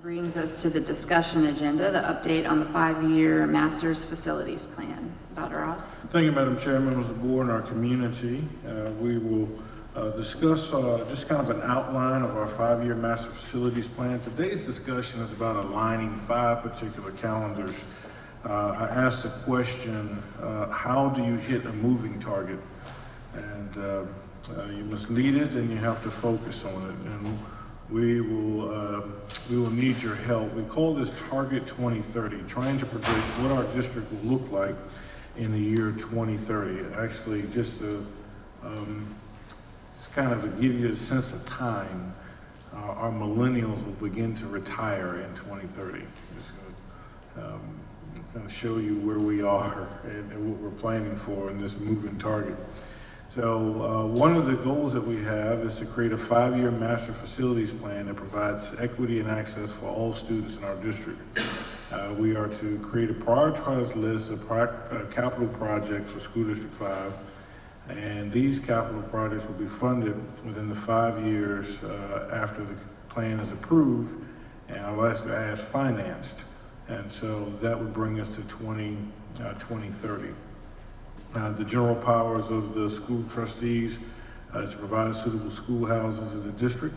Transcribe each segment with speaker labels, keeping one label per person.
Speaker 1: Brings us to the discussion agenda, the update on the 5-year master's facilities plan. Dr. Ross?
Speaker 2: Thank you, Madam Chair, members of the board and our community. We will discuss just kind of an outline of our 5-year master facilities plan. Today's discussion is about aligning 5 particular calendars. I asked the question, how do you hit a moving target? And you must lead it and you have to focus on it. And we will need your help. We call this Target 2030, trying to predict what our district will look like in the year 2030. Actually, just kind of to give you a sense of time, our millennials will begin to retire in 2030. Just going to show you where we are and what we're planning for in this moving target. So one of the goals that we have is to create a 5-year master facilities plan that provides equity and access for all students in our district. We are to create a prioritized list of capital projects for School District 5, and these capital projects will be funded within the 5 years after the plan is approved, and I'll add financed. And so that would bring us to 2030. The general powers of the school trustees is to provide suitable schoolhouses in the district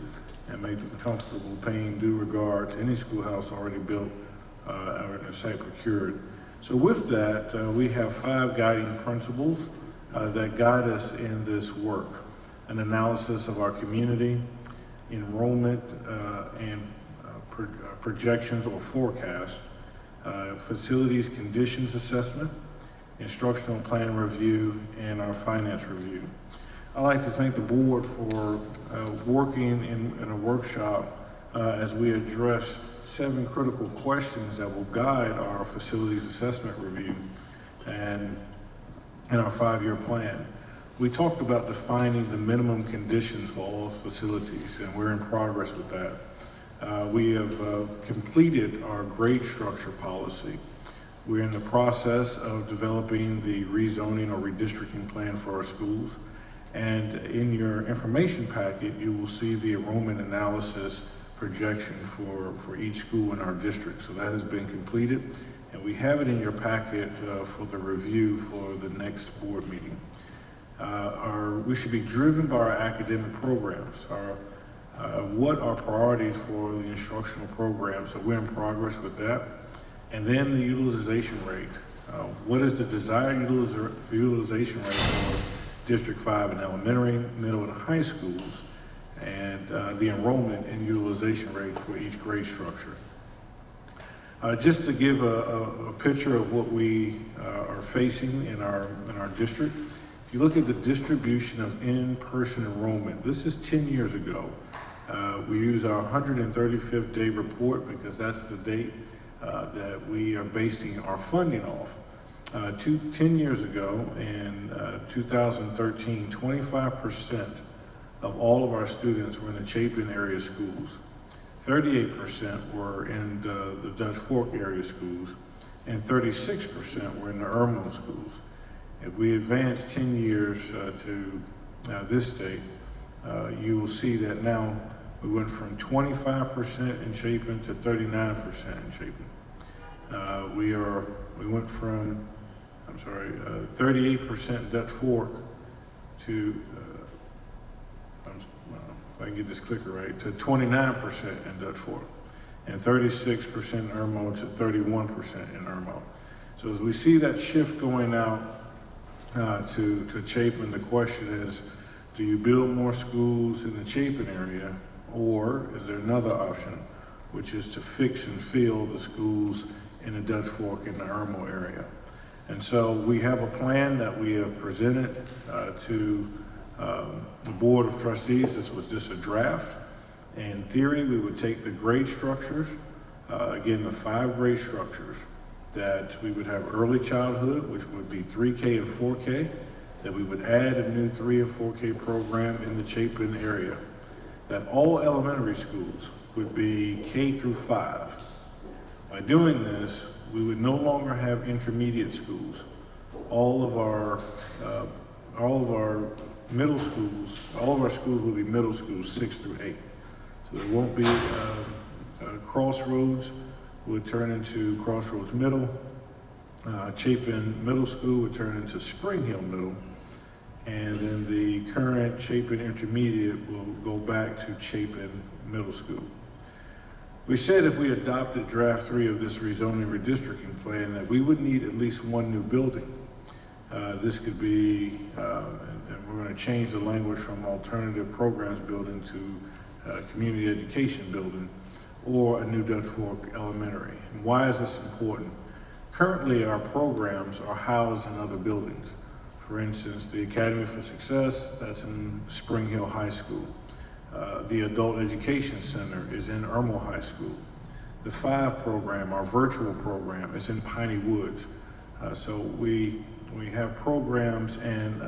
Speaker 2: and make them comfortable paying due regard to any schoolhouse already built or a site procured. So with that, we have 5 guiding principles that guide us in this work: an analysis of our community, enrollment and projections or forecasts, facilities conditions assessment, instructional plan review, and our finance review. I'd like to thank the board for working in a workshop as we address 7 critical questions that will guide our facilities assessment review and our 5-year plan. We talked about defining the minimum conditions for all facilities, and we're in progress with that. We have completed our grade structure policy. We're in the process of developing the rezoning or redistricting plan for our schools. And in your information packet, you will see the enrollment analysis projection for each school in our district. So that has been completed, and we have it in your packet for the review for the next board meeting. We should be driven by our academic programs. What are priorities for the instructional programs? So we're in progress with that. And then the utilization rate. What is the desired utilization rate for District 5 in elementary, middle, and high schools, and the enrollment and utilization rate for each grade structure. Just to give a picture of what we are facing in our district, if you look at the distribution of in-person enrollment, this is 10 years ago. We use our 135th day report because that's the date that we are basing our funding off. 10 years ago, in 2013, 25% of all of our students were in the Chapin area schools. 38% were in the Dutch Fork area schools, and 36% were in the Irmo schools. If we advance 10 years to this date, you will see that now we went from 25% in Chapin to 39% in Chapin. We went from 38% Dutch Fork to, if I can get this clicker right, to 29% in Dutch Fork, and 36% in Irmo to 31% in Irmo. So as we see that shift going out to Chapin, the question is, do you build more schools in the Chapin area, or is there another option, which is to fix and fill the schools in the Dutch Fork and the Irmo area? And so we have a plan that we have presented to the Board of Trustees. This was just a draft. In theory, we would take the grade structures, again, the 5 grade structures, that we would have early childhood, which would be 3K and 4K, that we would add a new 3 and 4K program in the Chapin area, that all elementary schools would be K through 5. By doing this, we would no longer have intermediate schools. All of our middle schools, all of our schools will be middle schools 6 through 8. So there won't be Crossroads would turn into Crossroads Middle. Chapin Middle School would turn into Spring Hill Middle. And then the current Chapin Intermediate will go back to Chapin Middle School. We said if we adopted draft 3 of this rezoning redistricting plan that we would need at least one new building. This could be, and we're going to change the language from alternative programs building to community education building, or a new Dutch Fork Elementary. And why is this important? Currently, our programs are housed in other buildings. For instance, the Academy for Success, that's in Spring Hill High School. The Adult Education Center is in Irmo High School. The 5 program, our virtual program, is in Piney Woods. So we have programs, and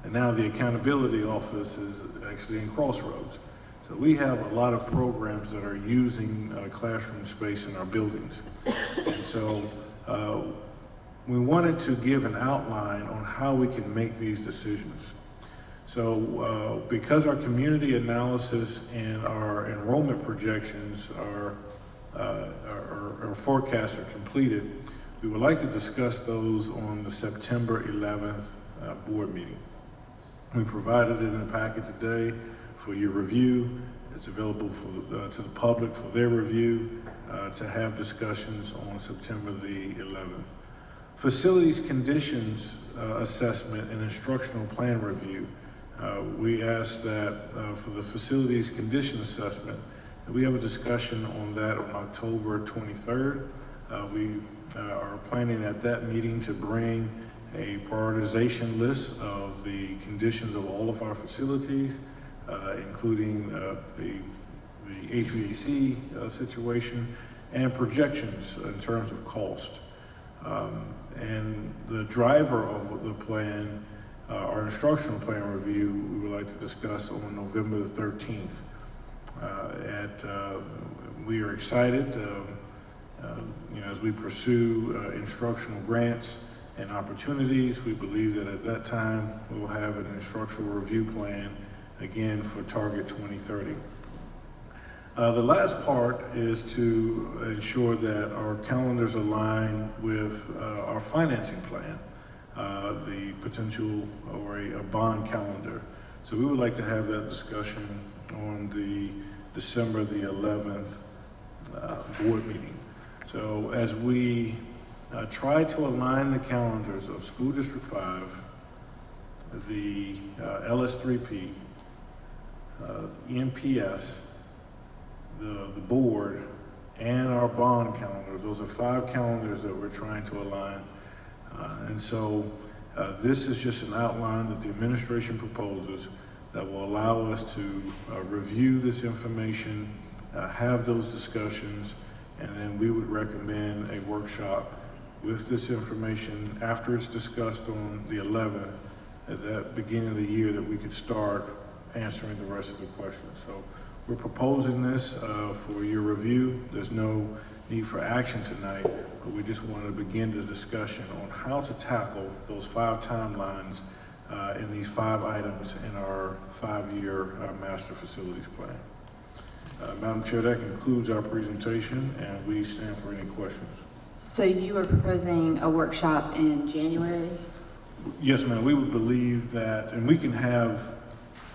Speaker 2: now the Accountability Office is actually in Crossroads. So we have a lot of programs that are using classroom space in our buildings. And so we wanted to give an outline on how we can make these decisions. So because our community analysis and our enrollment projections our forecasts are completed, we would like to discuss those on the September 11th board meeting. We provided it in the packet today for your review. It's available to the public for their review to have discussions on September the 11th. Facilities conditions assessment and instructional plan review. We asked that for the facilities condition assessment, that we have a discussion on that on October 23rd. We are planning at that meeting to bring a prioritization list of the conditions of all of our facilities, including the HVAC situation and projections in terms of cost. And the driver of the plan, our instructional plan review, we would like to discuss on November the 13th. We are excited as we pursue instructional grants and opportunities. We believe that at that time we'll have an instructional review plan again for Target 2030. The last part is to ensure that our calendars align with our financing plan, the potential or a bond calendar. So we would like to have that discussion on the December the 11th board meeting. So as we try to align the calendars of School District 5, the LS3P, EMPS, the board, and our bond calendar. Those are 5 calendars that we're trying to align. And so this is just an outline that the administration proposes that will allow us to review this information, have those discussions, and then we would recommend a workshop with this information after it's discussed on the 11th, at that beginning of the year, that we could start answering the rest of the questions. So we're proposing this for your review. There's no need for action tonight, but we just wanted to begin the discussion on how to tackle those 5 timelines in these 5 items in our 5-year master facilities plan. Madam Chair, that concludes our presentation, and we stand for any questions.
Speaker 1: So you are proposing a workshop in January?
Speaker 2: Yes, ma'am. We would believe that, and we can have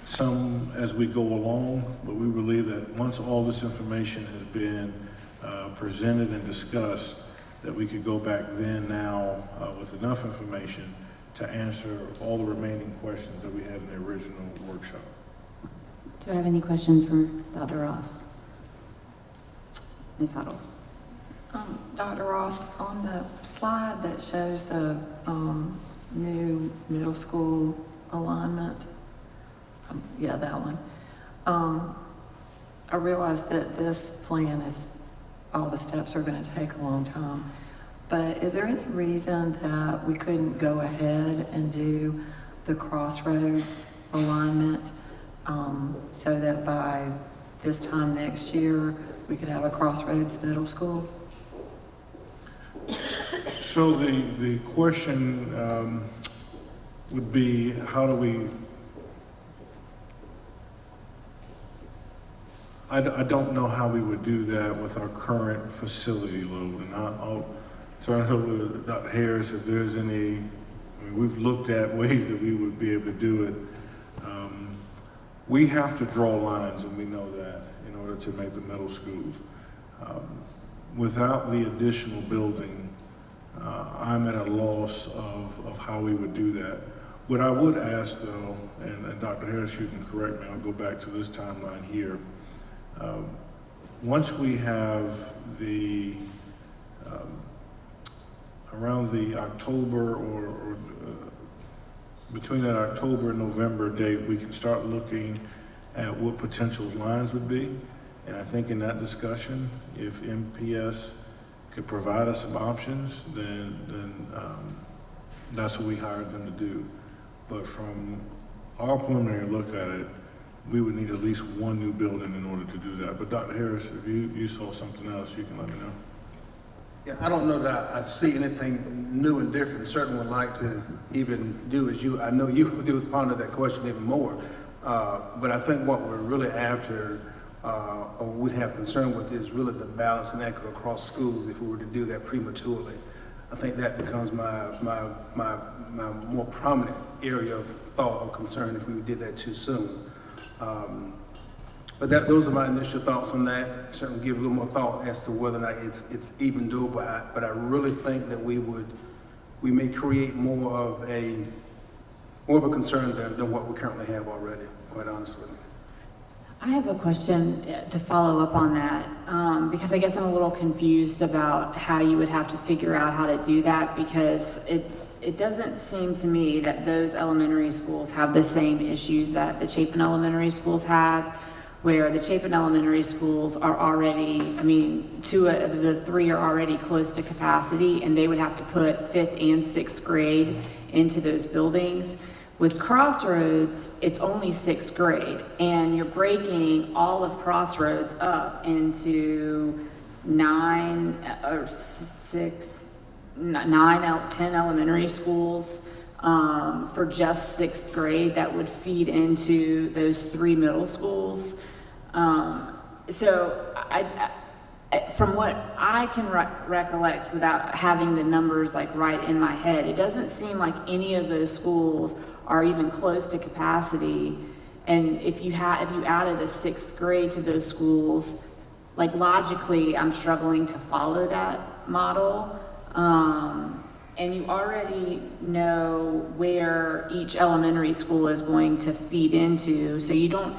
Speaker 2: some as we go along, but we believe that once all this information has been presented and discussed, that we could go back now with enough information to answer all the remaining questions that we had in the original workshop.
Speaker 1: Do I have any questions for Dr. Ross? Ms. Huddle?
Speaker 3: Dr. Ross, on the slide that shows the new middle school alignment, yeah, that one. I realize that this plan is, all the steps are going to take a long time, but is there any reason that we couldn't go ahead and do the Crossroads alignment so that by this time next year, we could have a Crossroads middle school?
Speaker 2: So the question would be, how do we I don't know how we would do that with our current facility load, and I'll turn it over to Dr. Harris if there's any, I mean, we've looked at ways that we would be able to do it. We have to draw lines, and we know that, in order to make the middle schools. Without the additional building, I'm at a loss of how we would do that. What I would ask though, and Dr. Harris, you can correct me, I'll go back to this timeline here. Once we have the, around the October or between that October and November date, we can start looking at what potential lines would be. And I think in that discussion, if MPS could provide us some options, then that's what we hired them to do. But from our preliminary look at it, we would need at least one new building in order to do that. But Dr. Harris, if you saw something else, you can let me know.
Speaker 4: Yeah, I don't know that I see anything new and different. Certainly would like to even do as you, I know you would ponder that question even more. But I think what we're really after, or we'd have concern with, is really the balance and equity across schools if we were to do that prematurely. I think that becomes my more prominent area of thought or concern if we did that too soon. But those are my initial thoughts on that. Certainly give a little more thought as to whether or not it's even doable. But I really think that we may create more of a concern than what we currently have already, quite honestly.
Speaker 1: I have a question to follow up on that, because I guess I'm a little confused about how you would have to figure out how to do that, because it doesn't seem to me that those elementary schools have the same issues that the Chapin elementary schools have, where the Chapin elementary schools are already, I mean, two of the three are already close to capacity, and they would have to put 5th and 6th grade into those buildings. With Crossroads, it's only 6th grade, and you're breaking all of Crossroads up into 10 elementary schools for just 6th grade that would feed into those 3 middle schools. So from what I can recollect without having the numbers like right in my head, it doesn't seem like any of those schools are even close to capacity. And if you added a 6th grade to those schools, like logically, I'm struggling to follow that model. And you already know where each elementary school is going to feed into, so you don't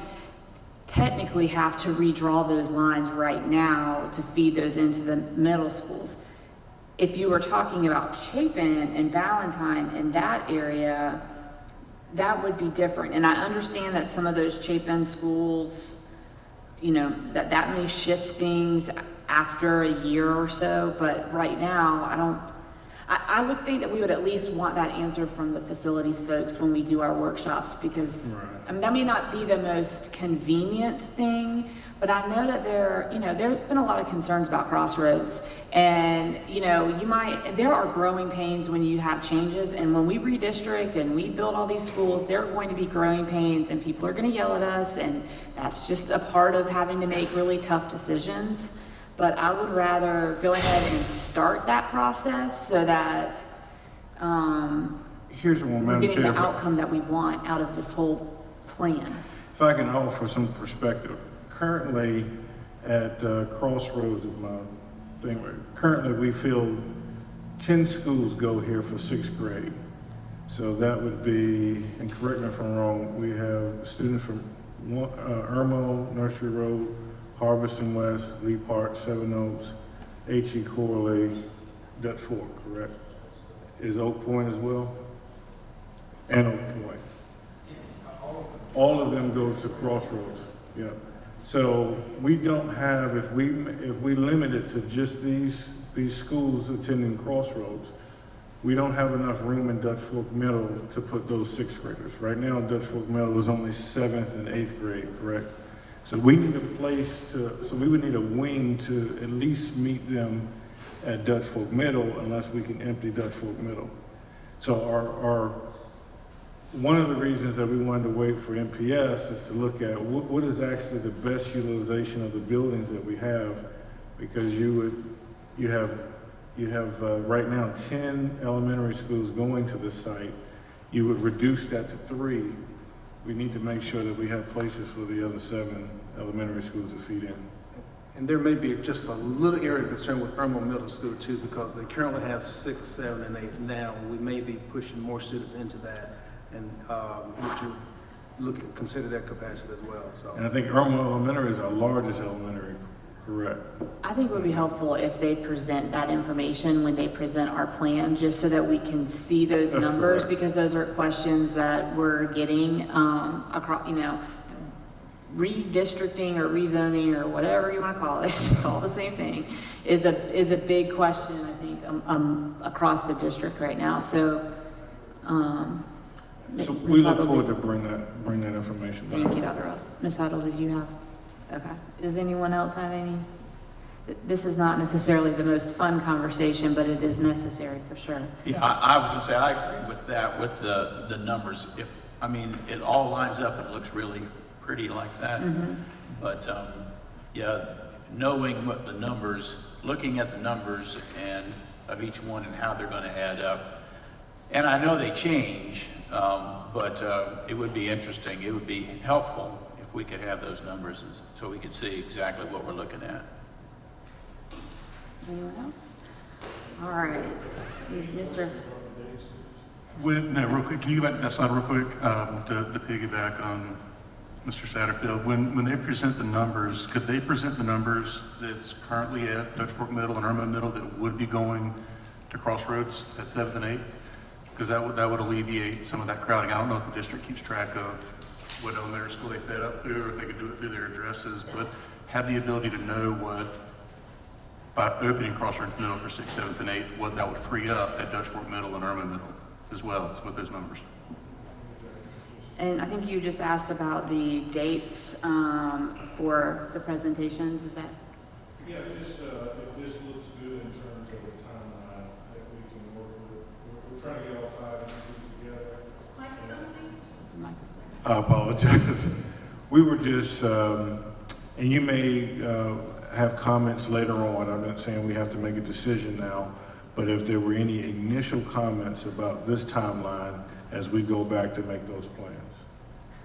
Speaker 1: technically have to redraw those lines right now to feed those into the middle schools. If you were talking about Chapin and Valentine in that area, that would be different. And I understand that some of those Chapin schools, you know, that may shift things after a year or so, but right now, I would think that we would at least want that answer from the facilities folks when we do our workshops, because
Speaker 2: Right.
Speaker 1: I mean, that may not be the most convenient thing, but I know that there's been a lot of concerns about Crossroads, and there are growing pains when you have changes, and when we redistrict and we build all these schools, there are going to be growing pains, and people are going to yell at us, and that's just a part of having to make really tough decisions. But I would rather go ahead and start that process so that
Speaker 2: Here's one,
Speaker 1: we're
Speaker 2: Madam
Speaker 1: getting
Speaker 2: Chair.
Speaker 1: the outcome that we want out of this whole plan.
Speaker 2: If I can offer some perspective. Currently at Crossroads, if my thing right, currently we feel 10 schools go here for 6th grade. So that would be, and correct me if I'm wrong, we have students from Irmo, Nursery Road, Harveston West, Lee Park, Seven Oaks, H.E. Corley, Dutch Fork, correct? Is Oak Point as well? And Oak Point. All of them go to Crossroads, yeah. So we don't have, if we limit it to just these schools attending Crossroads, we don't have enough room in Dutch Fork Middle to put those 6th graders. Right now, Dutch Fork Middle is only 7th and 8th grade, correct? So we need a place so we would need a wing to at least meet them at Dutch Fork Middle, unless we can empty Dutch Fork Middle. So one of the reasons that we wanted to wait for MPS is to look at what is actually the best utilization of the buildings that we have, because you have right now 10 elementary schools going to this site. You would reduce that to 3. We need to make sure that we have places for the other 7 elementary schools to feed in.
Speaker 4: And there may be just a little area of concern with Irma Middle School too, because they currently have 6, 7, and 8 now. We may be pushing more students into that, and would you consider that capacity as well? So.
Speaker 2: And I think Irma Elementary is our largest elementary, correct?
Speaker 1: I think it would be helpful if they present that information when they present our plan, just so that we can see those
Speaker 2: That's
Speaker 1: numbers,
Speaker 2: correct.
Speaker 1: because those are questions that we're getting, across, redistricting or rezoning or whatever you want to call it, it's all the same thing, is a big question, I think, across the district right now. So,
Speaker 2: So
Speaker 1: Ms.
Speaker 2: we look
Speaker 1: Huddle,
Speaker 2: forward to bring that information back.
Speaker 1: Thank you, Dr. Ross. Ms. Huddle, did you have? Okay. Does anyone else have any? This is not necessarily the most fun conversation, but it is necessary for sure.
Speaker 5: Yeah, I was gonna say, I agree with that, with the numbers. It all lines up and it looks really pretty like that. But, yeah, knowing what the numbers, looking at the numbers and of each one and how they're gonna add up. And I know they change, but it would be interesting. It would be helpful if we could have those numbers so we could see exactly what we're looking at.
Speaker 1: Anyone else? All right, Mr.
Speaker 6: No, real quick, can you go back to that slide real quick, to piggyback on Mr. Satterfield? When they present the numbers, could they present the numbers that's currently at Dutch Fork Middle and Irma Middle that would be going to Crossroads at 7th and 8th? Because that would alleviate some of that crowding. I don't know if the district keeps track of what elementary school they fed up through, or if they could do it through their addresses, but have the ability to know what, by opening Crossroads Middle for 6th, 7th, and 8th, what that would free up at Dutch Fork Middle and Irma Middle as well, with those numbers.
Speaker 1: And I think you just asked about the dates for the presentations, is that?
Speaker 2: Yeah, just if this looks good in terms of the timeline that we can work with. We're trying to get all 5 entities together. I apologize. We were just, and you may have comments later on. I'm not saying we have to make a decision now, but if there were any initial comments about this timeline as we go back to make those plans.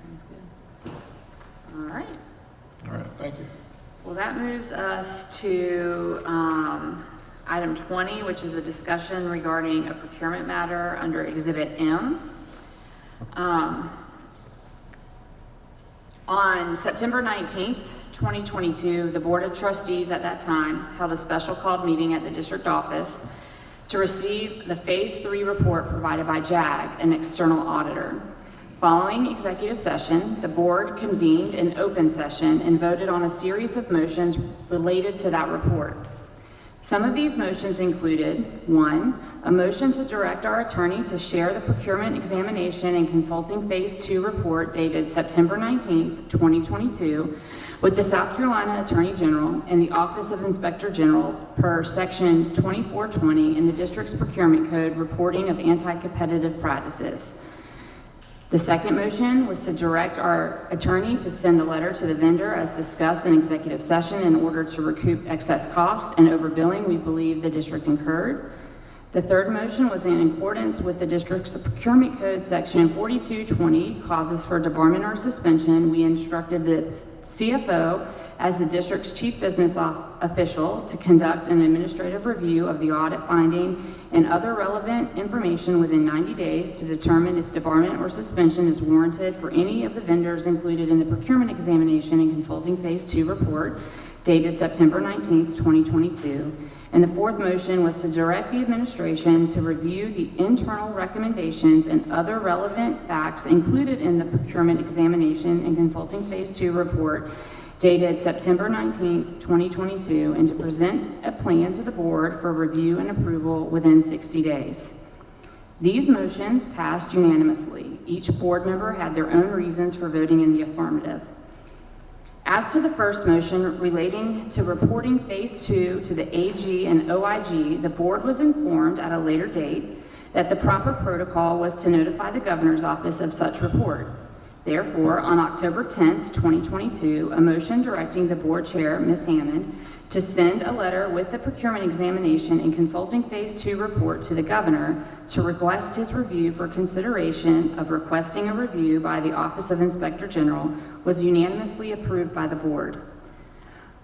Speaker 1: Sounds good. All right.
Speaker 2: All right, thank you.
Speaker 1: Well, that moves us to item 20, which is a discussion regarding a procurement matter under Exhibit M. On September 19th, 2022, the Board of Trustees at that time held a special called meeting at the district office to receive the Phase 3 report provided by JAG, an external auditor. Following executive session, the board convened an open session and voted on a series of motions related to that report. Some of these motions included: 1, a motion to direct our attorney to share the procurement examination and consulting Phase 2 report dated September 19th, 2022, with the South Carolina Attorney General and the Office of Inspector General per Section 2420 in the district's procurement code, reporting of anti-competitive practices. The second motion was to direct our attorney to send a letter to the vendor as discussed in executive session in order to recoup excess costs and overbilling we believe the district incurred. The third motion was in accordance with the district's procurement code section 4220, causes for debarment or suspension. We instructed the CFO as the district's chief business official to conduct an administrative review of the audit finding and other relevant information within 90 days to determine if debarment or suspension is warranted for any of the vendors included in the procurement examination and consulting Phase 2 report dated September 19th, 2022. And the fourth motion was to direct the administration to review the internal recommendations and other relevant facts included in the procurement examination and consulting Phase 2 report dated September 19th, 2022, and to present a plan to the board for review and approval within 60 days. These motions passed unanimously. Each board member had their own reasons for voting in the affirmative. As to the first motion relating to reporting Phase 2 to the AG and OIG, the board was informed at a later date that the proper protocol was to notify the governor's office of such report. Therefore, on October 10th, 2022, a motion directing the board chair, Ms. Hammond, to send a letter with the procurement examination and consulting phase 2 report to the governor to request his review for consideration of requesting a review by the Office of Inspector General was unanimously approved by the board.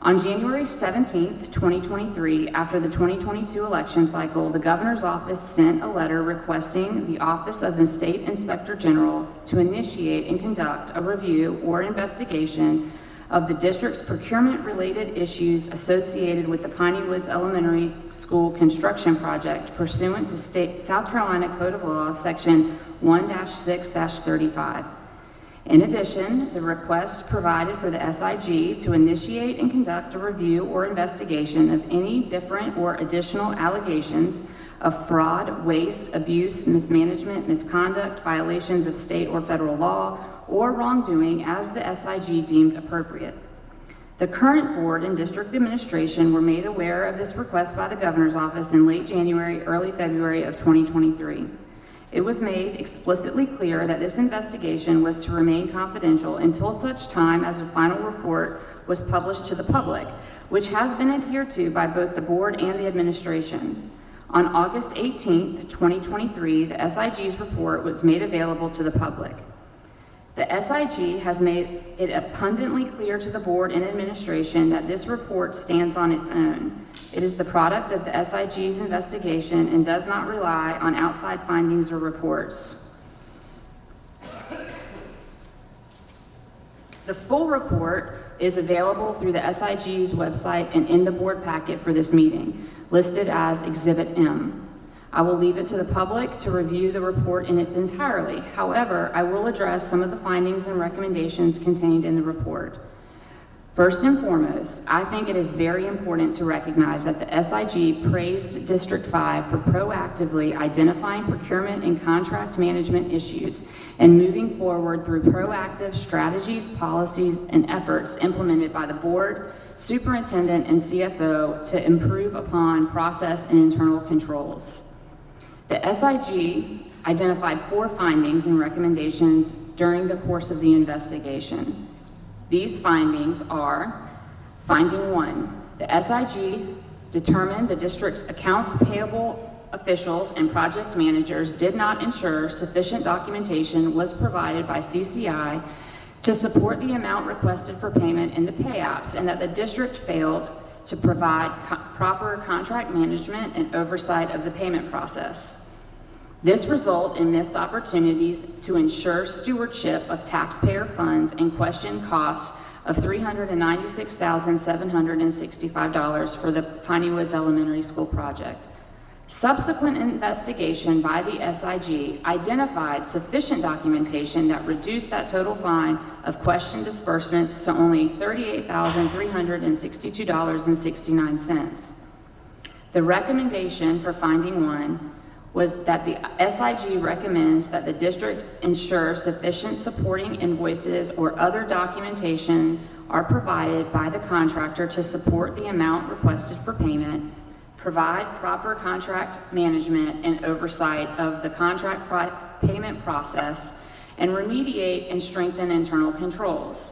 Speaker 1: On January 17th, 2023, after the 2022 election cycle, the governor's office sent a letter requesting the Office of the State Inspector General to initiate and conduct a review or investigation of the district's procurement-related issues associated with the Piney Woods Elementary School construction project pursuant to South Carolina Code of Law, Section 1-6-35. In addition, the request provided for the SIG to initiate and conduct a review or investigation of any different or additional allegations of fraud, waste, abuse, mismanagement, misconduct, violations of state or federal law, or wrongdoing as the SIG deemed appropriate. The current board and district administration were made aware of this request by the governor's office in late January, early February of 2023. It was made explicitly clear that this investigation was to remain confidential until such time as a final report was published to the public, which has been adhered to by both the board and the administration. On August 18th, 2023, the SIG's report was made available to the public. The SIG has made it abundantly clear to the board and administration that this report stands on its own. It is the product of the SIG's investigation and does not rely on outside findings or reports. The full report is available through the SIG's website and in the board packet for this meeting, listed as Exhibit M. I will leave it to the public to review the report in its entirety. However, I will address some of the findings and recommendations contained in the report. First and foremost, I think it is very important to recognize that the SIG praised District 5 for proactively identifying procurement and contract management issues and moving forward through proactive strategies, policies, and efforts implemented by the board, superintendent, and CFO to improve upon process and internal controls. The SIG identified 4 findings and recommendations during the course of the investigation. These findings are: Finding 1, the SIG determined the district's accounts payable officials and project managers did not ensure sufficient documentation was provided by CCI to support the amount requested for payment in the pay apps, and that the district failed to provide proper contract management and oversight of the payment process. This resulted in missed opportunities to ensure stewardship of taxpayer funds and questioned costs of $396,765 for the Piney Woods Elementary School project. Subsequent investigation by the SIG identified sufficient documentation that reduced that total fine of questioned disbursements to only $38,362.69. The recommendation for Finding 1 was that the SIG recommends that the district ensure sufficient supporting invoices or other documentation are provided by the contractor to support the amount requested for payment, provide proper contract management and oversight of the contract payment process, and remediate and strengthen internal controls.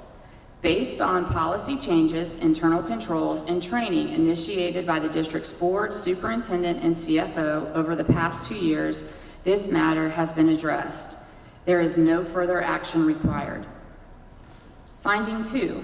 Speaker 1: Based on policy changes, internal controls, and training initiated by the district's board, superintendent, and CFO over the past 2 years, this matter has been addressed. There is no further action required. Finding 2.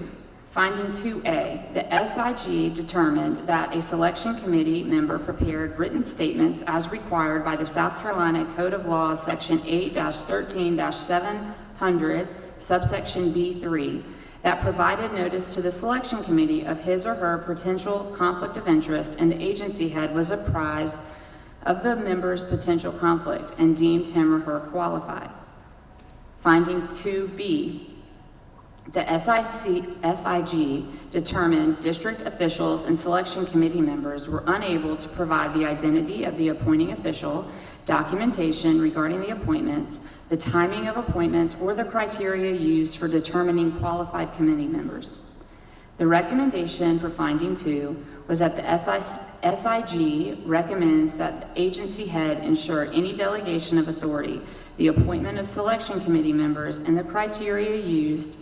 Speaker 1: Finding 2A, the SIG determined that a selection committee member prepared written statements as required by the South Carolina Code of Laws, Section 8-13-700, subsection B3, that provided notice to the selection committee of his or her potential conflict of interest, and the agency head was apprised of the member's potential conflict and deemed him or her qualified. Finding 2B, the SIG determined district officials and selection committee members were unable to provide the identity of the appointing official, documentation regarding the appointments, the timing of appointments, or the criteria used for determining qualified committee members. The recommendation for Finding 2 was that the SIG recommends that the agency head ensure any delegation of authority, the appointment of selection committee members, and the criteria used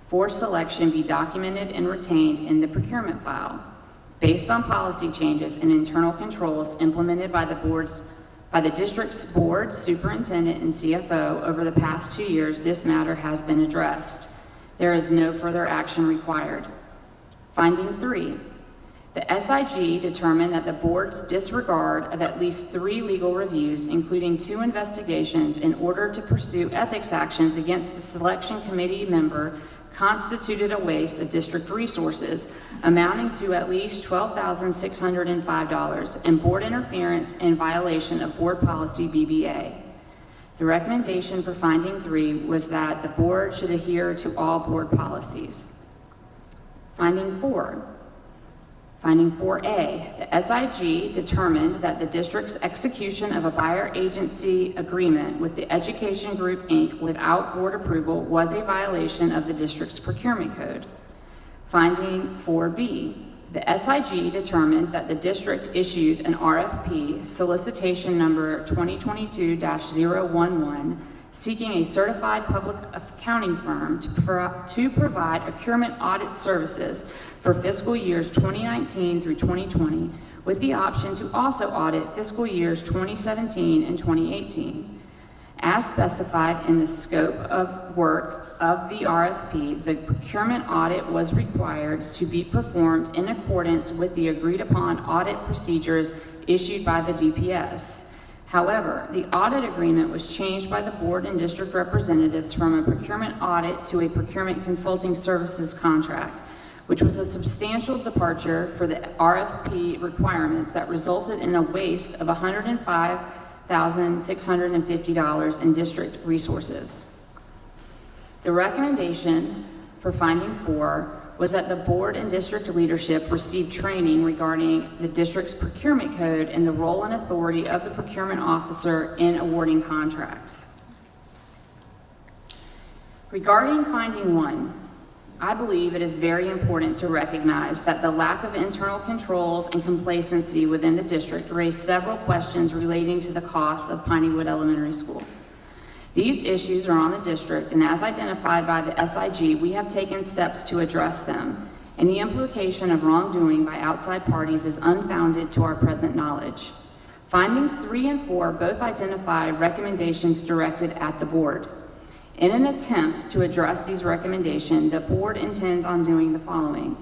Speaker 1: for selection be documented and retained in the procurement file. Based on policy changes and internal controls implemented by the district's board, superintendent, and CFO over the past 2 years, this matter has been addressed. There is no further action required. Finding 3, the SIG determined that the board's disregard of at least 3 legal reviews, including 2 investigations, in order to pursue ethics actions against a selection committee member constituted a waste of district resources amounting to at least $12,605 and board interference in violation of board policy BBA. The recommendation for finding 3 was that the board should adhere to all board policies. Finding 4. Finding 4A, the SIG determined that the district's execution of a buyer agency agreement with the Education Group, Inc. without board approval was a violation of the district's procurement code. Finding 4B, the SIG determined that the district issued an RFP, solicitation number 2022-011, seeking a certified public accounting firm to provide procurement audit services for fiscal years 2019 through 2020, with the option to also audit fiscal years 2017 and 2018. As specified in the scope of work of the RFP, the procurement audit was required to be performed in accordance with the agreed upon audit procedures issued by the DPS. However, the audit agreement was changed by the board and district representatives from a procurement audit to a procurement consulting services contract, which was a substantial departure for the RFP requirements that resulted in a waste of $105,650 in district resources. The recommendation for finding 4 was that the board and district leadership receive training regarding the district's procurement code and the role and authority of the procurement officer in awarding contracts. Regarding finding 1, I believe it is very important to recognize that the lack of internal controls and complacency within the district raised several questions relating to the costs of Pineywood Elementary School. These issues are on the district, and as identified by the SIG, we have taken steps to address them. Any implication of wrongdoing by outside parties is unfounded to our present knowledge. Findings 3 and 4 both identify recommendations directed at the board. In an attempt to address these recommendations, the board intends on doing the following.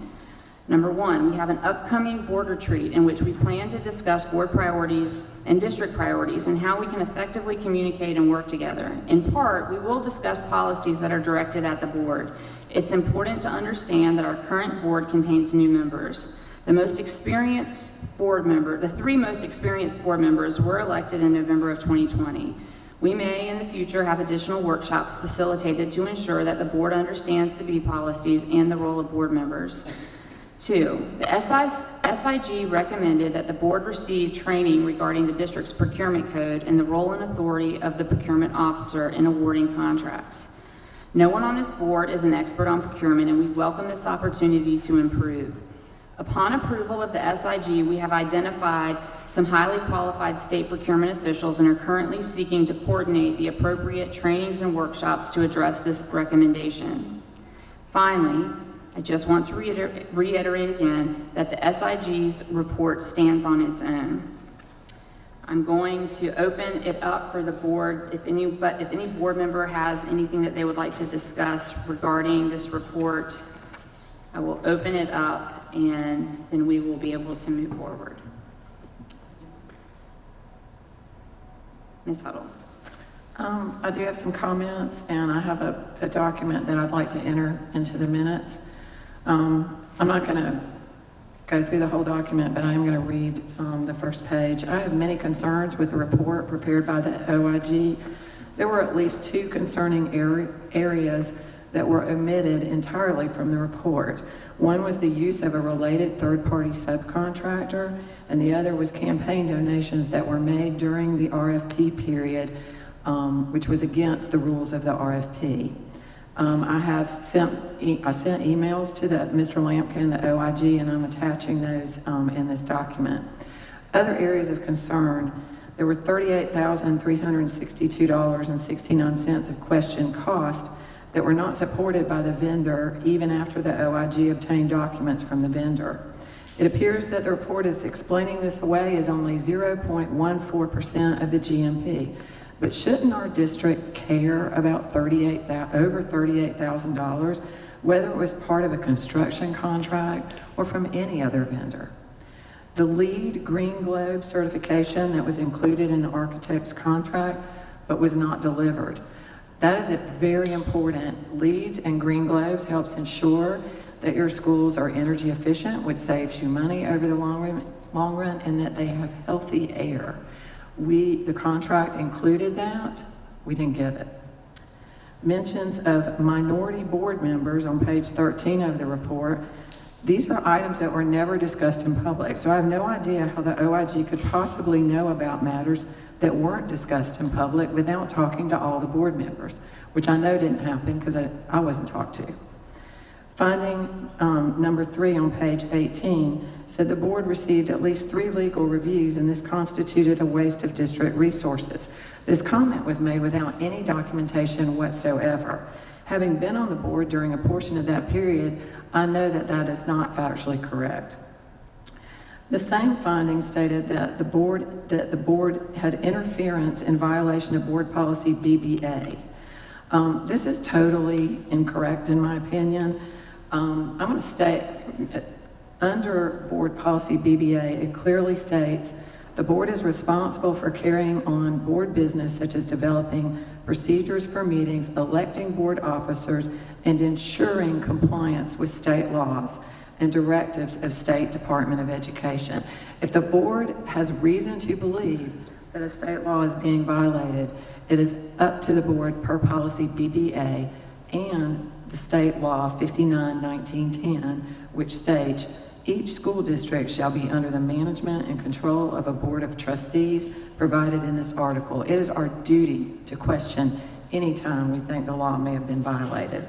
Speaker 1: Number 1, we have an upcoming board retreat in which we plan to discuss board priorities and district priorities and how we can effectively communicate and work together. In part, we will discuss policies that are directed at the board. It's important to understand that our current board contains new members. The 3 most experienced board members were elected in November of 2020. We may in the future have additional workshops facilitated to ensure that the board understands the B policies and the role of board members. 2, the SIG recommended that the board receive training regarding the district's procurement code and the role and authority of the procurement officer in awarding contracts. No one on this board is an expert on procurement, and we welcome this opportunity to improve. Upon approval of the SIG, we have identified some highly qualified state procurement officials and are currently seeking to coordinate the appropriate trainings and workshops to address this recommendation. Finally, I just want to reiterate again that the SIG's report stands on its own. I'm going to open it up for the board. If any board member has anything that they would like to discuss regarding this report, I will open it up and then we will be able to move forward. Ms. Huddle.
Speaker 3: I do have some comments, and I have a document that I'd like to enter into the minutes. I'm not going to go through the whole document, but I am going to read the first page. I have many concerns with the report prepared by the OIG. There were at least 2 concerning areas that were omitted entirely from the report. One was the use of a related third-party subcontractor, and the other was campaign donations that were made during the RFP period, which was against the rules of the RFP. I sent emails to Mr. Lampkin, the OIG, and I'm attaching those in this document. Other areas of concern, there were $38,362.69 of questioned cost that were not supported by the vendor even after the OIG obtained documents from the vendor. It appears that the report is explaining this away as only 0.14% of the GMP. But shouldn't our district care about over $38,000, whether it was part of a construction contract or from any other vendor? The LEED Green Globe certification that was included in the architect's contract but was not delivered. That is very important. LEEDs and Green Globes helps ensure that your schools are energy efficient, which saves you money over the long run, and that they have healthy air. The contract included that. We didn't get it. Mentions of minority board members on page 13 of the report. These are items that were never discussed in public, so I have no idea how the OIG could possibly know about matters that weren't discussed in public without talking to all the board members, which I know didn't happen because I wasn't talked to. Finding number 3 on page 18 said the board received at least 3 legal reviews and this constituted a waste of district resources. This comment was made without any documentation whatsoever. Having been on the board during a portion of that period, I know that that is not factually correct. The same findings stated that the board had interference in violation of board policy BBA. This is totally incorrect in my opinion. I'm going to state, under board policy BBA, it clearly states the board is responsible for carrying on board business such as developing procedures for meetings, electing board officers, and ensuring compliance with state laws and directives of State Department of Education. If the board has reason to believe that a state law is being violated, it is up to the board per policy BBA and the state law 59-1910, which states each school district shall be under the management and control of a board of trustees provided in this article. It is our duty to question any time we think the law may have been violated.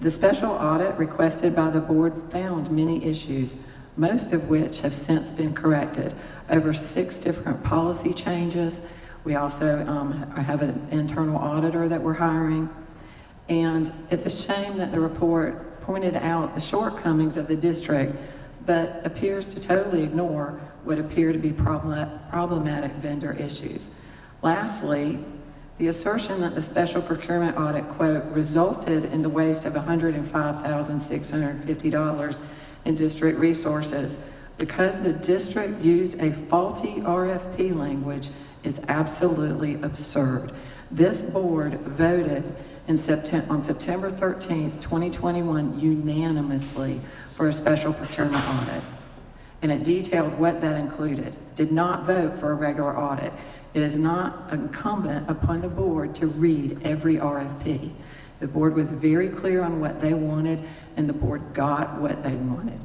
Speaker 3: The special audit requested by the board found many issues, most of which have since been corrected. Over 6 different policy changes. We also have an internal auditor that we're hiring. And it's a shame that the report pointed out the shortcomings of the district, but appears to totally ignore what appear to be problematic vendor issues. Lastly, the assertion that the special procurement audit, quote, resulted in the waste of $105,650 in district resources because the district used a faulty RFP language is absolutely absurd. This board voted on September 13th, 2021, unanimously for a special procurement audit. And it detailed what that included. Did not vote for a regular audit. It is not incumbent upon the board to read every RFP. The board was very clear on what they wanted, and the board got what they wanted.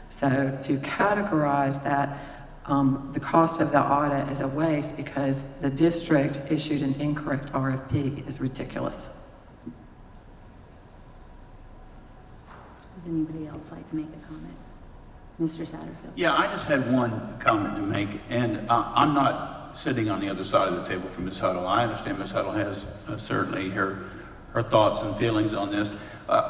Speaker 3: So to categorize that, the cost of the audit as a waste because the district issued an incorrect RFP is ridiculous.
Speaker 1: Does anybody else like to make a comment? Mr. Satterfield?
Speaker 5: Yeah, I just had one comment to make, and I'm not sitting on the other side of the table from Ms. Huddle. I understand Ms. Huddle has certainly her thoughts and feelings on this.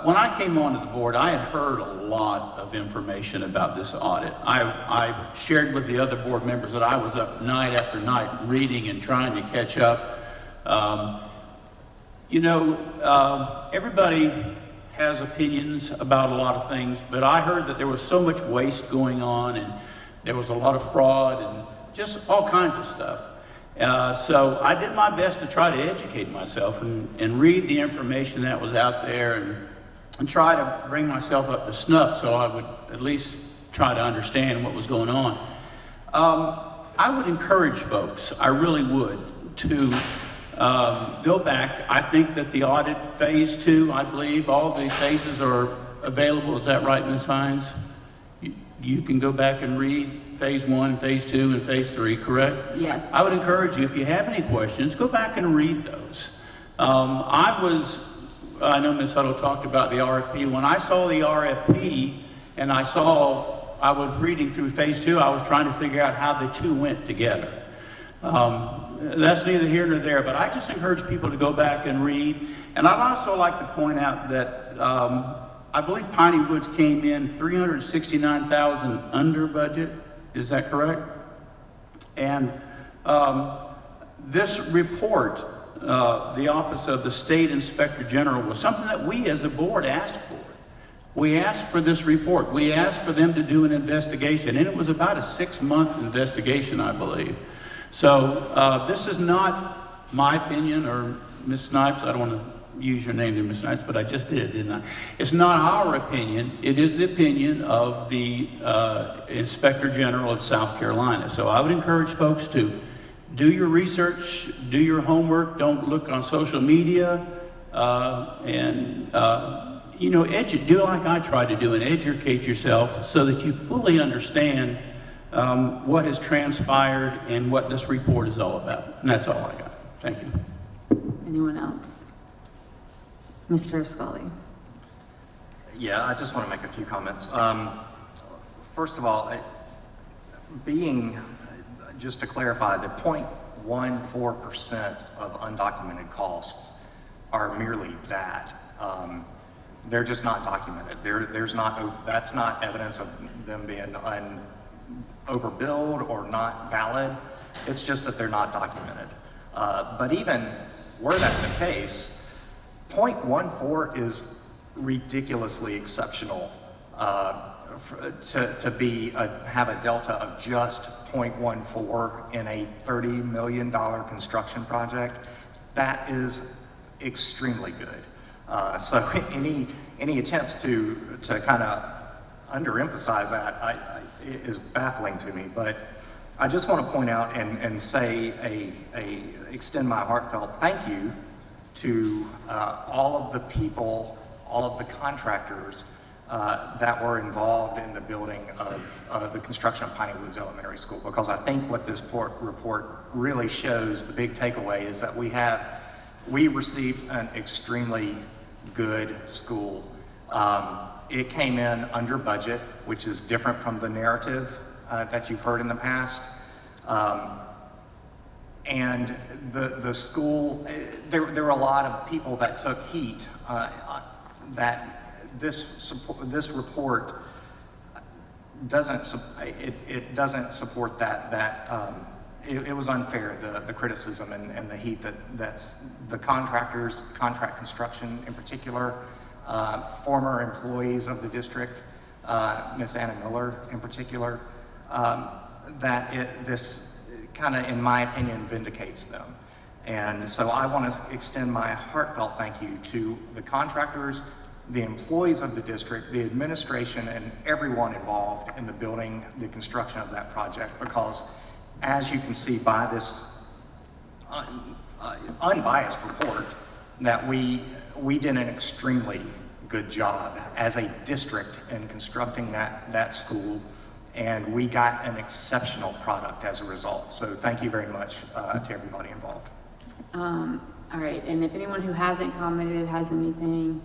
Speaker 5: When I came onto the board, I had heard a lot of information about this audit. I shared with the other board members that I was up night after night reading and trying to catch up. Everybody has opinions about a lot of things, but I heard that there was so much waste going on and there was a lot of fraud and just all kinds of stuff. So I did my best to try to educate myself and read the information that was out there and try to bring myself up to snuff so I would at least try to understand what was going on. I would encourage folks, I really would, to go back. I think that the audit phase 2, I believe all the phases are available. Is that right, Ms. Hines? You can go back and read phase 1, phase 2, and phase 3, correct?
Speaker 1: Yes.
Speaker 5: I would encourage you, if you have any questions, go back and read those. I know Ms. Huddle talked about the RFP. When I saw the RFP and I saw I was reading through phase 2, I was trying to figure out how the two went together. That's neither here nor there, but I just encourage people to go back and read. And I'd also like to point out that I believe Piney Woods came in $369,000 under budget. Is that correct? And this report, the Office of the State Inspector General, was something that we as a board asked for. We asked for this report. We asked for them to do an investigation, and it was about a 6-month investigation, I believe. So this is not my opinion, or Ms. Snipes, I don't want to use your name to Ms. Snipes, but I just did, didn't I? It's not our opinion. It is the opinion of the Inspector General of South Carolina. So I would encourage folks to do your research, do your homework, don't look on social media, you know, do like I try to do and educate yourself so that you fully understand what has transpired and what this report is all about. And that's all I got. Thank you.
Speaker 1: Anyone else? Mr. Scully.
Speaker 7: Yeah, I just want to make a few comments. First of all, just to clarify, the 0.14% of undocumented costs are merely that. They're just not documented. That's not evidence of them being overbilled or not valid. It's just that they're not documented. But even were that the case, 0.14 is ridiculously exceptional to have a delta of just 0.14 in a $30 million construction project. That is extremely good. So any attempts to kind of underemphasize that is baffling to me. But I just want to point out and say extend my heartfelt thank you to all of the people, all of the contractors that were involved in the building of the construction of Piney Woods Elementary School, because I think what this report really shows, the big takeaway, is that we received an extremely good school. It came in under budget, which is different from the narrative that you've heard in the past. And the school, there were a lot of people that took heat that this report doesn't support that. It was unfair, the criticism and the heat that's the contractors, contract construction in particular, former employees of the district, Ms. Anna Miller in particular, this kind of, in my opinion, vindicates them. And so I want to extend my heartfelt thank you to the contractors, the employees of the district, the administration, and everyone involved in the building, the construction of that project, because as you can see by this unbiased report, that we did an extremely good job as a district in constructing that school, and we got an exceptional product as a result. So thank you very much to everybody involved.
Speaker 1: All right, and if anyone who hasn't commented has anything,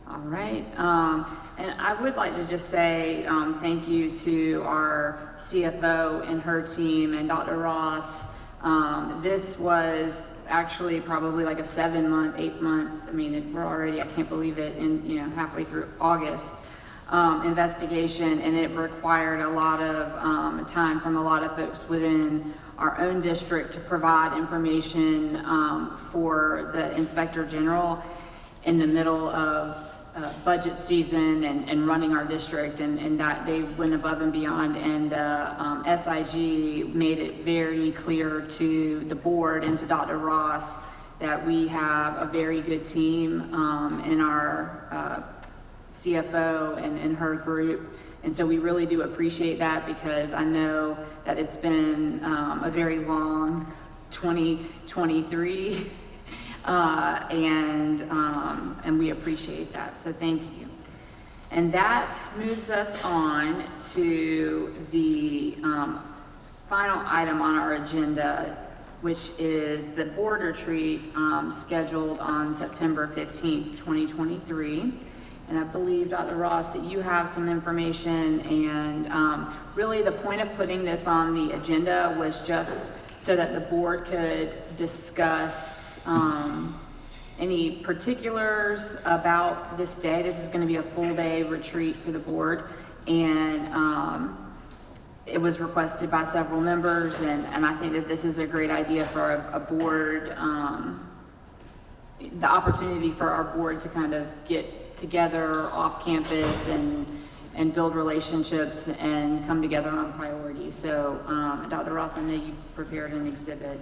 Speaker 1: all right. And I would like to just say thank you to our CFO and her team and Dr. Ross. This was actually probably like a 7-month, 8-month, I mean, we're already, I can't believe it, halfway through August investigation, and it required a lot of time from a lot of folks within our own district to provide information for the Inspector General in the middle of budget season and running our district, and that they went above and beyond, and SIG made it very clear to the board and to Dr. Ross that we have a very good team in our CFO and her group. And so we really do appreciate that, because I know that it's been a very long 2023, and we appreciate that. So thank you. And that moves us on to the final item on our agenda, which is the board retreat scheduled on September 15th, 2023. and I believe, Dr. Ross, that you have some information, and really the point of putting this on the agenda was just so that the board could discuss any particulars about this day. This is going to be a full day retreat for the board, and it was requested by several members, and I think that this is a great idea for a board, the opportunity for our board to kind of get together off campus and build relationships and come together on priorities. So, Dr. Ross, I know you prepared an exhibit.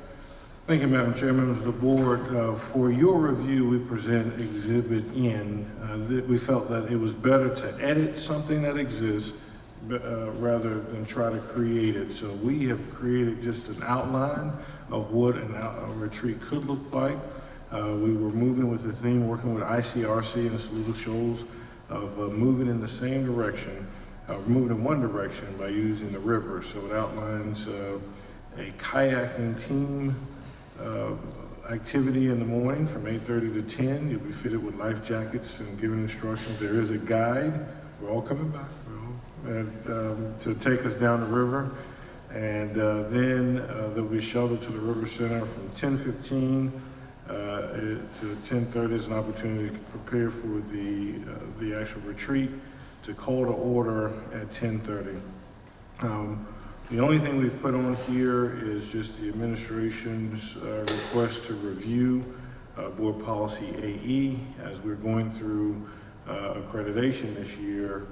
Speaker 2: Thank you, Madam Chair, members of the board. For your review, we present Exhibit N. We felt that it was better to edit something that exists rather than try to create it. So we have created just an outline of what a retreat could look like. We were moving with the theme, working with ICRC and Saluda Shoals, of moving in the same direction, moving in one direction by using the river. So it outlines a kayaking team activity in the morning from 8:30 to 10. You'll be fitted with life jackets and given instructions. There is a guide. We're all coming back. To take us down the river. And then there'll be a shuttle to the River Center from 10:15 to 10:30 is an opportunity to prepare for the actual retreat, to call to order at 10:30. The only thing we've put on here is just the administration's request to review board policy AE. As we're going through accreditation this year,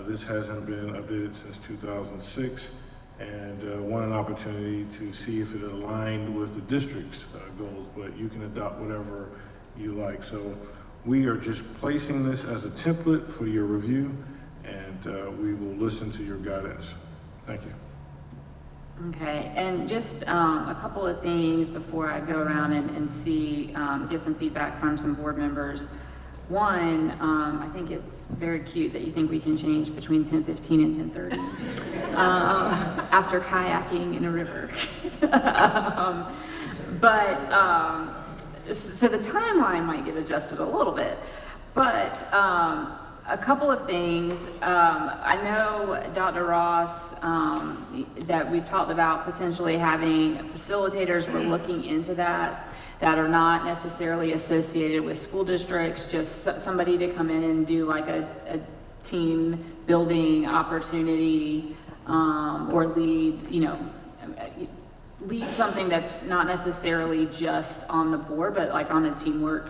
Speaker 2: this hasn't been updated since 2006, and want an opportunity to see if it aligned with the district's goals, but you can adopt whatever you like. So we are just placing this as a template for your review, and we will listen to your guidance. Thank you.
Speaker 1: Okay, and just a couple of things before I go around and see, get some feedback from some board members. One, I think it's very cute that you think we can change between 10:15 and 10:30 after kayaking in a river. So the timeline might get adjusted a little bit, but a couple of things. I know, Dr. Ross, that we've talked about potentially having facilitators. We're looking into that are not necessarily associated with school districts, just somebody to come in and do like a team building opportunity, or lead something that's not necessarily just on the board, but like on a teamwork,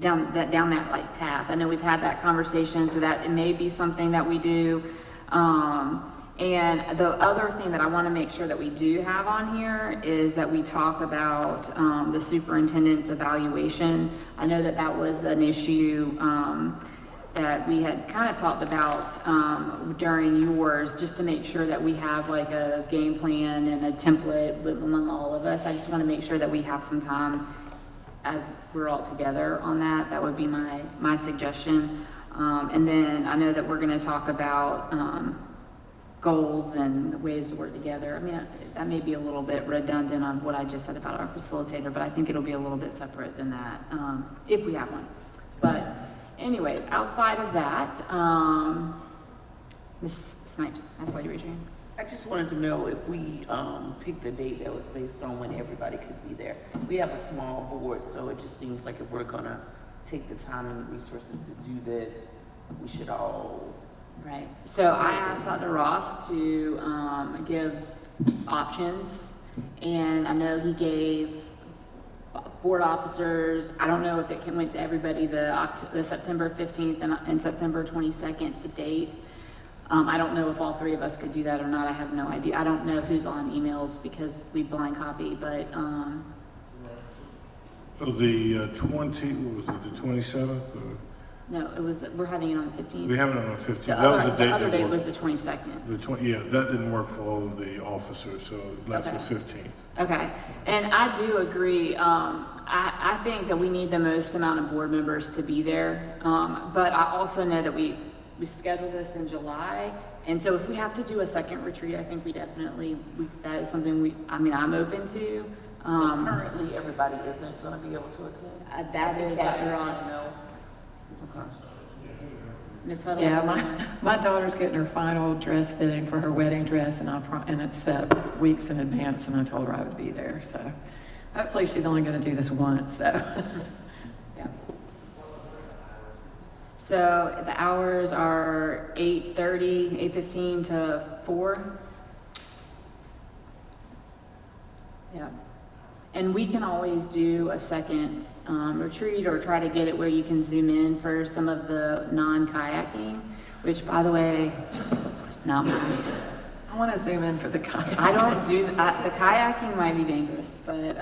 Speaker 1: down that like path. I know we've had that conversation, so that it may be something that we do. And the other thing that I want to make sure that we do have on here is that we talk about the superintendent's evaluation. I know that was an issue that we had kind of talked about during yours, just to make sure that we have like a game plan and a template among all of us. I just want to make sure that we have some time as we're all together on that. That would be my suggestion. And then I know that we're going to talk about goals and ways to work together. I mean, that may be a little bit redundant on what I just said about our facilitator, but I think it'll be a little bit separate than that, if we have one. But anyways, outside of that, Ms. Snipes, I saw you raise your hand.
Speaker 8: I just wanted to know if we picked a date that was based on when everybody could be there. We have a small board, so it just seems like if we're gonna take the time and resources to do this, we should all.
Speaker 1: Right. So I asked Dr. Ross to give options, and I know he gave board officers. I don't know if it went to everybody the September 15th and September 22nd, the date. I don't know if all three of us could do that or not. I have no idea. I don't know who's on emails because we blind copy, but
Speaker 2: So the what was it, the 27th?
Speaker 1: no, we're having it on the 15th.
Speaker 2: We have it on the 15th.
Speaker 1: The
Speaker 2: That was the date.
Speaker 1: other
Speaker 2: that
Speaker 1: date
Speaker 2: worked.
Speaker 1: was the 22nd.
Speaker 2: Yeah, that didn't work for all of the officers, so that's
Speaker 1: Okay.
Speaker 2: the 15th.
Speaker 1: Okay, and I do agree. I think that we need the most amount of board members to be there. But I also know that we scheduled this in July. And so if we have to do a second retreat, I think that is something I'm open to.
Speaker 8: So currently, everybody isn't gonna be able to attend?
Speaker 1: That is
Speaker 8: Kathy,
Speaker 1: Dr. Ross.
Speaker 8: no? Okay.
Speaker 1: Ms. Huddle?
Speaker 3: Yeah, my daughter's getting her final dress fitting for her wedding dress, and and it's set weeks in advance, and I told her I would be there, so hopefully she's only gonna do this once, so.
Speaker 1: Yeah. So the hours are 8:30, 8:15 to 4. Yeah. And we can always do a second retreat or try to get it where you can zoom in for some of the non-kayaking, which, by the way, is not mine.
Speaker 3: I wanna zoom in for the kayak.
Speaker 1: I don't do, the kayaking might be dangerous, but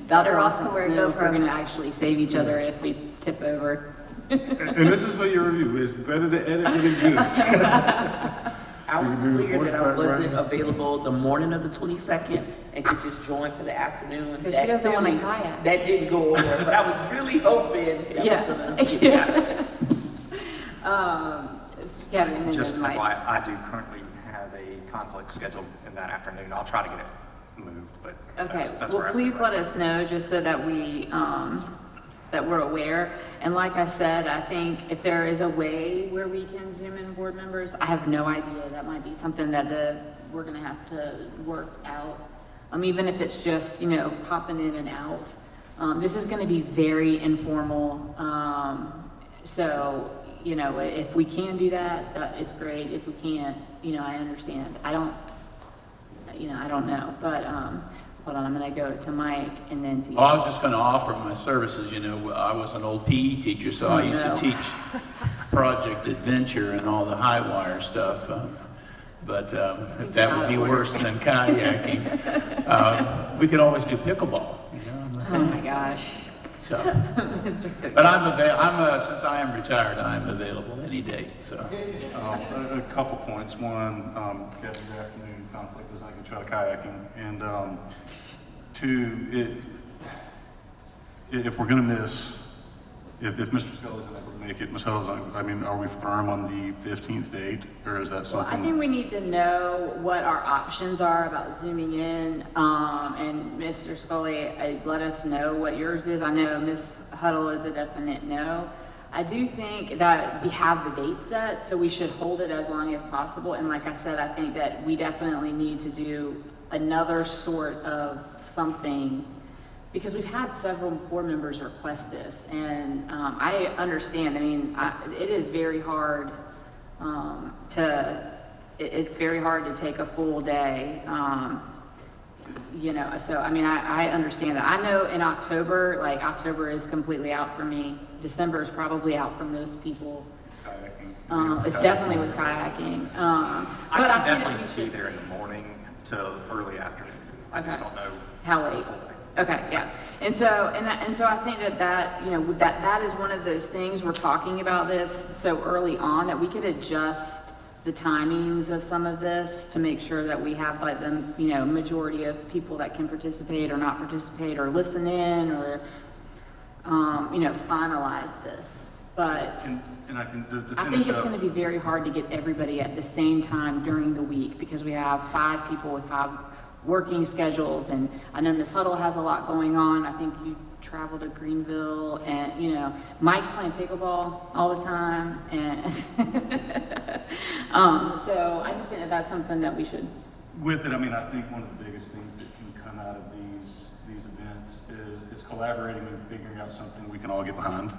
Speaker 1: Dr. Ross wants to know if we're gonna actually save each other if we tip over.
Speaker 2: And this is for your review, it's better to edit than exist.
Speaker 8: I was
Speaker 2: You do
Speaker 8: clear that I
Speaker 2: horseback
Speaker 8: wasn't
Speaker 2: riding?
Speaker 8: available the morning of the 22nd and could just join for the afternoon.
Speaker 1: 'Cause
Speaker 8: That
Speaker 1: she doesn't wanna
Speaker 8: clearly-
Speaker 1: kayak.
Speaker 8: That didn't go over, but I was really hoping that
Speaker 1: Yeah.
Speaker 8: was gonna get happening.
Speaker 1: Kevin, and then
Speaker 7: Just
Speaker 1: Mike.
Speaker 7: FYI, I do currently have a conflict scheduled in that afternoon. I'll try to get it moved, but
Speaker 1: Okay,
Speaker 7: that's
Speaker 1: well,
Speaker 7: where I
Speaker 1: please
Speaker 7: sit
Speaker 1: let
Speaker 7: right
Speaker 1: us know, just so that that we're aware. And like I said, I think if there is a way where we can zoom in board members, I have no idea. That might be something that we're gonna have to work out. Even if it's just, popping in and out. This is gonna be very informal. So, if we can do that, that is great. If we can't, I understand. I don't know, but, hold on, I'm gonna go to Mike and then to you.
Speaker 5: Well, I was just gonna offer my services, I was an old PE teacher, so I used to
Speaker 1: no.
Speaker 5: teach Project Adventure and all the high wire stuff. But if that would be worse than kayaking, we could always do pickleball,
Speaker 1: Oh my gosh.
Speaker 5: So, but since I am retired, I'm available any day, so.
Speaker 6: A couple points. One, Kevin's afternoon conflict is I can try kayaking. And two, if we're gonna miss, if Mr. Scully's not able to make it, Ms. Huddle's, are we firm on the 15th date, or is that
Speaker 1: Well,
Speaker 6: something?
Speaker 1: I think we need to know what our options are about zooming in. And Mr. Scully, let us know what yours is. I know Ms. Huddle is a definite no. I do think that we have the date set, so we should hold it as long as possible. And like I said, I think that we definitely need to do another sort of something, because we've had several board members request this, and I understand. It is very hard it's very hard to take a full day. So I understand that. I know in October, October is completely out for me. December is probably out for most people.
Speaker 6: Kayaking.
Speaker 1: It's definitely with kayaking.
Speaker 7: I
Speaker 1: But
Speaker 7: can
Speaker 1: I think
Speaker 7: definitely
Speaker 1: we
Speaker 7: be
Speaker 1: should.
Speaker 7: there in the morning till early afternoon. I just
Speaker 1: Okay.
Speaker 7: don't know.
Speaker 1: How late? Okay, yeah. And so I think that is one of those things, we're talking about this so early on, that we could adjust the timings of some of this to make sure that we have the, majority of people that can participate or not participate or listen in or, finalize this. But
Speaker 6: And I can, to
Speaker 1: I
Speaker 6: finish
Speaker 1: think it's
Speaker 6: up,
Speaker 1: going to be very hard to get everybody at the same time during the week, because we have 5 people with 5 working schedules, and I know Ms. Huddle has a lot going on. I think you travel to Greenville, and Mike's playing pickleball all the time, and so I just think that that's something that we should.
Speaker 6: with it, I think one of the biggest things that can come out of these events is collaborating and figuring out something we can all get behind.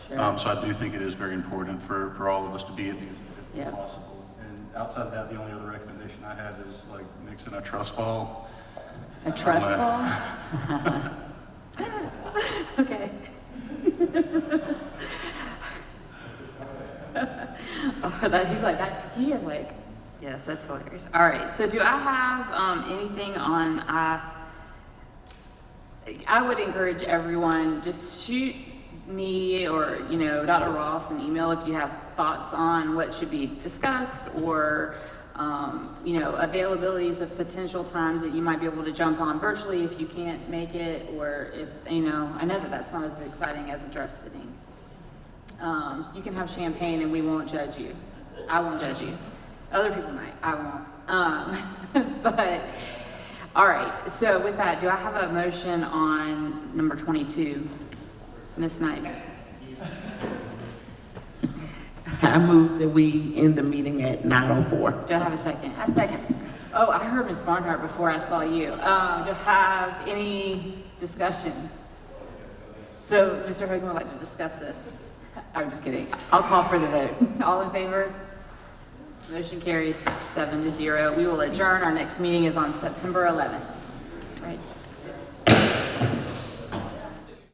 Speaker 1: Sure.
Speaker 6: So I do think it is very important for all of us to be at these
Speaker 1: Yeah.
Speaker 6: if possible. And outside of that, the only other recommendation I have is mixing a trust ball.
Speaker 1: A trust ball? Okay. He is yes, that's hilarious. All right, so do I have anything on, I would encourage everyone, just shoot me or, Dr. Ross an email if you have thoughts on what should be discussed, or availabilities of potential times that you might be able to jump on virtually if you can't make it, or if, I know that that's not as exciting as a dress fitting. You can have champagne and we won't judge you. I won't judge you. Other people might, I won't. But All right, so with that, do I have a motion on number 22? Ms. Snipes?
Speaker 8: I move that we end the meeting at 9:04.
Speaker 1: Do I have a second? A second. Oh, I heard Ms. Barnhart before I saw you. Do I have any discussion? So Mr. Hogan would like to discuss this. I'm just kidding. I'll call for the vote. All in favor? Motion carries 7-0. We will adjourn. Our next meeting is on September 11th. Right?